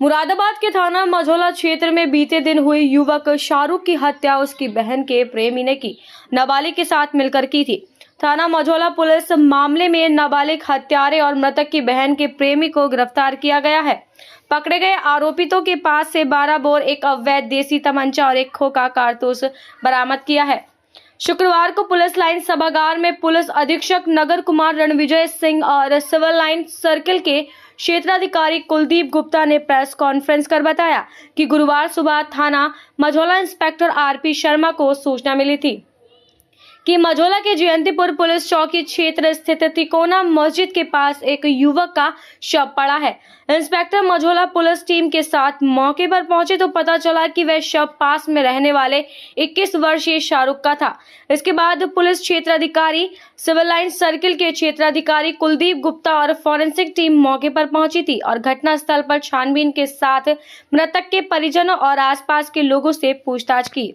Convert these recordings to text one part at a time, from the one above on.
मुरादाबाद के थाना मझौला क्षेत्र में बीते दिन हुई युवक शाहरुख की हत्या उसकी बहन के प्रेमी ने की नाबालिग के साथ मिलकर की थी। थाना मझौला पुलिस मामले में नाबालिग हत्यारे और मृतक की बहन के प्रेमी को गिरफ्तार किया गया है। पकड़े गए आरोपितों के पास से 12 बोर, एक अवैध देसी तमंचा और एक खोखा कारतूस बरामद किया है। शुक्रवार को पुलिस लाइन सभागार में पुलिस अधीक्षक नगर कुमार रणविजय सिंह और सिविल लाइन सर्किल के क्षेत्राधिकारी कुलदीप गुप्ता ने प्रेस कॉन्फ्रेंस कर बताया कि गुरुवार सुबह थाना मझौला इंस्पेक्टर आरपी शर्मा को सूचना मिली थी कि मझौला के जयंतीपुर पुलिस चौकी क्षेत्र स्थित तिकोना मस्जिद के पास एक युवक का शव पड़ा है। इंस्पेक्टर मझौला पुलिस टीम के साथ मौके पर पहुंचे तो पता चला कि वह शव पास में रहने वाले 21 वर्षीय शाहरुख का था। इसके बाद पुलिस क्षेत्राधिकारी, सिविल लाइन सर्किल के क्षेत्राधिकारी कुलदीप गुप्ता और फॉरेंसिक टीम मौके पर पहुंची थी और घटनास्थल पर छानबीन के साथ मृतक के परिजनों और आसपास के लोगों से पूछताछ की।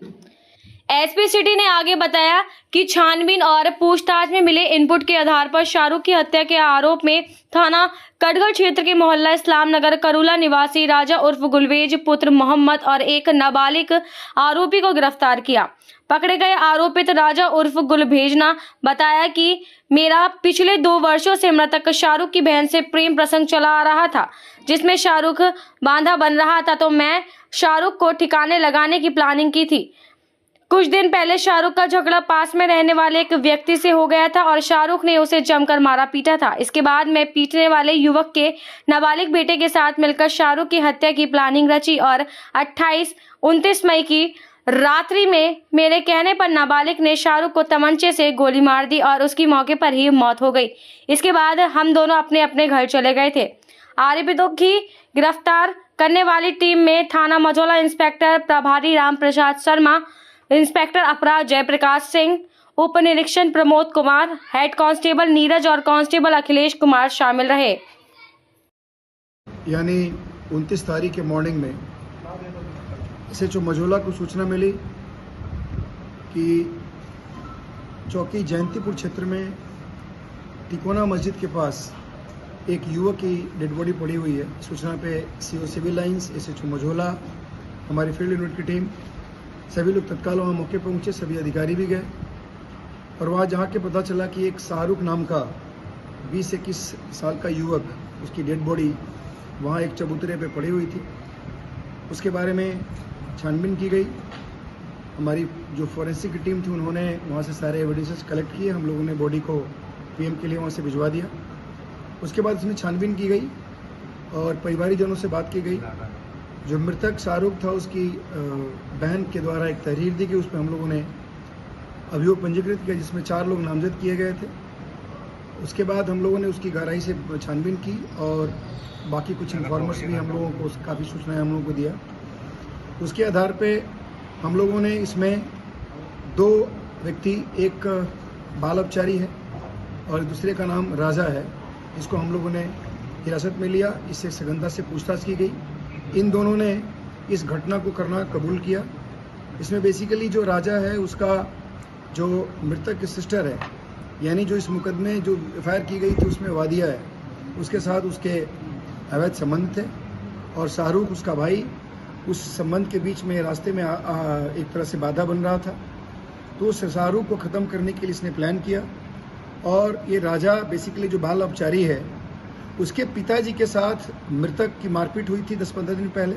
एसपी सिटी ने आगे बताया कि छानबीन और पूछताछ में मिले इनपुट के आधार पर शाहरुख की हत्या के आरोप में थाना कटगढ़ क्षेत्र के मोहल्ला इस्लाम नगर करूला निवासी राजा उर्फ गुलवेज पुत्र मोहम्मद और एक नाबालिग आरोपी को गिरफ्तार किया। पकड़े गए आरोपित राजा उर्फ गुलभेज ने बताया कि मेरा पिछले 2 वर्षों से मृतक शाहरुख की बहन से प्रेम प्रसंग चला आ रहा था, जिसमें शाहरुख बांधा बन रहा था, तो मैं शाहरुख को ठिकाने लगाने की प्लानिंग की थी। कुछ दिन पहले शाहरुख का झगड़ा पास में रहने वाले एक व्यक्ति से हो गया था और शाहरुख ने उसे जमकर मारा पीटा था। इसके बाद मैं पीटने वाले युवक के नाबालिग बेटे के साथ मिलकर शाहरुख की हत्या की प्लानिंग रची और 28-29 मई की रात्रि में मेरे कहने पर नाबालिग ने शाहरुख को तमंचे से गोली मार दी और उसकी मौके पर ही मौत हो गई। इसके बाद हम दोनों अपने अपने घर चले गए थे। आरोपितों की गिरफ्तार करने वाली टीम में थाना मझौला इंस्पेक्टर प्रभारी राम प्रसाद शर्मा, इंस्पेक्टर अपराध जयप्रकाश सिंह, उप निरीक्षक प्रमोद कुमार, हेड कांस्टेबल नीरज और कांस्टेबल अखिलेश कुमार शामिल रहे। यानी 29 तारीख के मॉर्निंग में एसएचओ मझौला को सूचना मिली कि चौकी जयंतीपुर क्षेत्र में तिकोना मस्जिद के पास एक युवक की डेड बॉडी पड़ी हुई है। सूचना पे CO civil lines, SHO Majhaula, हमारी फील्ड यूनिट की टीम, सभी लोग तत्काल वहाँ मौके पर पहुँचे। सभी अधिकारी भी गए और वहाँ जहाँ के पता चला कि एक शाहरुख नाम का 20-21 साल का युवक, उसकी डेड बॉडी वहाँ एक चबूतरे पे पड़ी हुई थी। उसके बारे में छानबीन की गई। हमारी जो फॉरेंसिक की टीम थी उन्होंने वहाँ से सारे एविडेंसेस कलेक्ट किए। हम लोगों ने बॉडी को पीएम के लिए वहाँ से भिजवा दिया। उसके बाद उसमें छानबीन की गई और परिवारजनों से बात की गई। जो मृतक शाहरुख था उसकी बहन के द्वारा एक तहरीर दी गई, उस पर हम लोगों ने अभियोग पंजीकृत किया, जिसमें 4 लोग नामजद किए गए थे। उसके बाद हम लोगों ने उसकी गहराई से छानबीन की और बाकी कुछ इन्फॉर्मर्स भी हम लोगों को काफ़ी सूचनाएं हम लोगों को दिया। उसके आधार पे हम लोगों ने इसमें 2 व्यक्ति, एक बाल अपचारी है और दूसरे का नाम राजा है, इसको हम लोगों ने हिरासत में लिया। इससे सघनता से पूछताछ की गई। इन दोनों ने इस घटना को करना कबूल किया। इसमें बेसिकली जो राजा है उसका जो मृतक की सिस्टर है, यानी जो इस मुकदमे जो एफआईआर की गई थी उसमें वादिया है, उसके साथ उसके अवैध संबंध थे और शाहरुख उसका भाई उस संबंध के बीच में रास्ते में एक तरह से बाधा बन रहा था। तो उस शाहरुख को ख़त्म करने के लिए इसने प्लान किया और ये राजा बेसिकली जो बाल अपचारी है उसके पिताजी के साथ मृतक की मारपीट हुई थी 10-15 दिन पहले,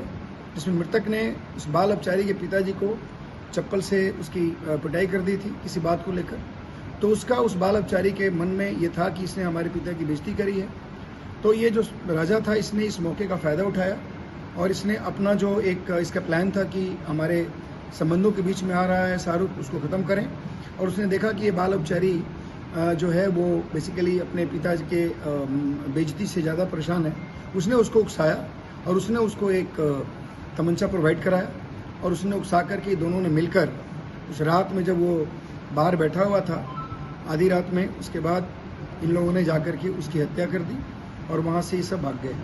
जिसमें मृतक ने उस बाल अपचारी के पिताजी को चप्पल से उसकी पिटाई कर दी थी किसी बात को लेकर। तो उसका उस बाल अपचारी के मन में ये था कि इसने हमारे पिता की बेइज्जती करी है। तो ये जो राजा था इसने इस मौके का फ़ायदा उठाया और इसने अपना जो एक इसका प्लान था कि हमारे संबंधों के बीच में आ रहा है शाहरुख, उसको ख़त्म करें। और उसने देखा कि ये बाल अपचारी जो है वो बेसिकली अपने पिताजी के बेइज्जती से ज़्यादा परेशान है। उसने उसको उकसाया और उसने उसको एक तमंचा प्रोवाइड कराया और उसने उकसा करके दोनों ने मिलकर उस रात में जब वो बाहर बैठा हुआ था आधी रात में, उसके बाद इन लोगों ने जाकर के उसकी हत्या कर दी और वहाँ से ये सब भाग गए।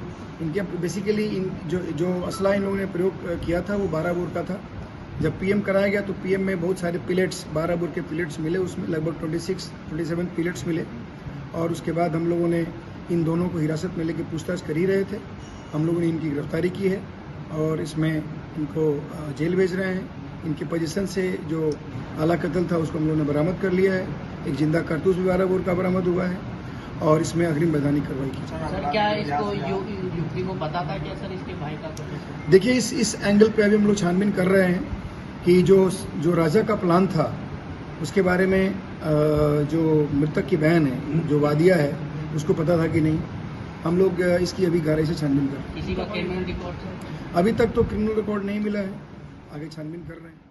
इनके बेसिकली जो असला इन लोगों ने प्रयोग किया था वो 12 बोर का था। जब पीएम कराया गया तो पीएम में बहुत सारे पिलेट्स, 12 बोर के पिलेट्स मिले, उसमें लगभग 27 पिलेट्स मिले और उसके बाद हम लोगों ने इन दोनों को हिरासत में लेकर पूछताछ कर ही रहे थे हम लोगों ने इनकी गिरफ्तारी की है और इसमें इनको जेल भेज रहे हैं। इनकी पोजीशन से जो आला कत्ल था उसको हम लोगों ने बरामद कर लिया है। एक जिंदा कारतूस भी 12 बोर का बरामद हुआ है और इसमें अग्रिम वैधानिक कार्रवाई की जाए। सर क्या इसको युवती को पता था क्या सर इसके भाई का? देखिए इस एंगल पे अभी हम लोग छानबीन कर रहे हैं कि जो राजा का प्लान था उसके बारे में जो मृतक की बहन है, जो वादिया है, उसको पता था कि नहीं। हम लोग इसकी अभी गहराई से छानबीन कर रहे हैं। किसी का क्रिमिनल रिकॉर्ड? अभी तक तो क्रिमिनल रिकॉर्ड नहीं मिला है, आगे छानबीन कर रहे हैं।